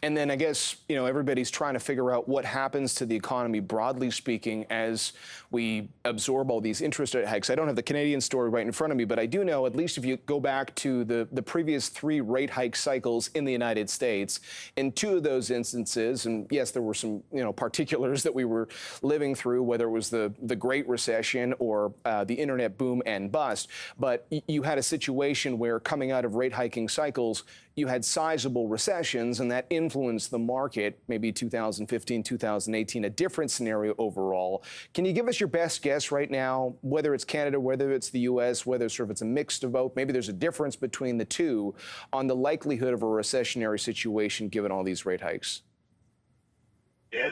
And then I guess, everybody's trying to figure out what happens to the economy, broadly speaking, as we absorb all these interest rate hikes. I don't have the Canadian story right in front of me, but I do know, at least if you go back to the previous 3 rate hike cycles in the United States, in 2 of those instances, and yes, there were some, particulars that we were living through, whether it was the Great Recession or the internet boom and bust, but you had a situation where coming out of rate hiking cycles, you had sizable recessions, and that influenced the market, maybe 2015, 2018, a different scenario overall. Can you give us your best guess right now, whether it's Canada, whether it's the U.S., whether it's a mix of both, maybe there's a difference between the two, on the likelihood of a recessionary situation given all these rate hikes?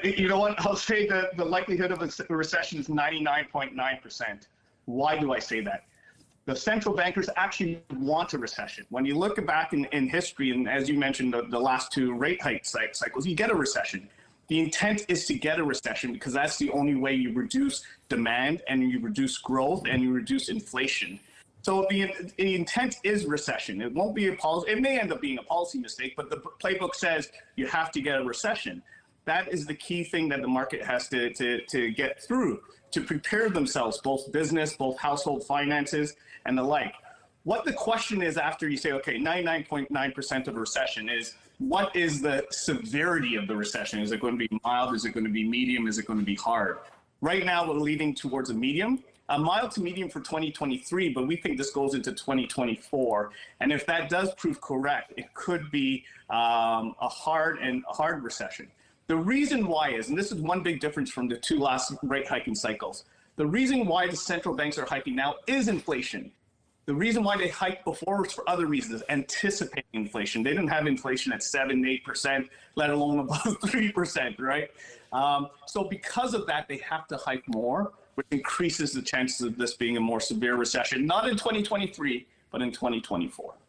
You know what? I'll say that the likelihood of a recession is 99.9%. Why do I say that? The central bankers actually want a recession. When you look back in history, and as you mentioned, the last 2 rate hike cycles, you get a recession. The intent is to get a recession because that's the only way you reduce demand and you reduce growth and you reduce inflation. So the intent is recession. It won't be a policy. It may end up being a policy mistake, but the playbook says you have to get a recession. That is the key thing that the market has to get through to prepare themselves, both business, both household finances, and the like. What the question is after you say, okay, 99.9% of a recession is, what is the severity of the recession? Is it going to be mild? Is it going to be medium? Is it going to be hard? Right now, we're leading towards a mild to medium for 2023, but we think this goes into 2024. And if that does prove correct, it could be a hard recession. The reason why is, and this is one big difference from the 2 last rate hiking cycles, the reason why the central banks are hiking now is inflation. The reason why they hiked before was for other reasons, anticipating inflation. They didn't have inflation at 7, 8%, let alone above 3%, right? So because of that, they have to hike more, which increases the chances of this being a more severe recession, not in 2023, but in 2024.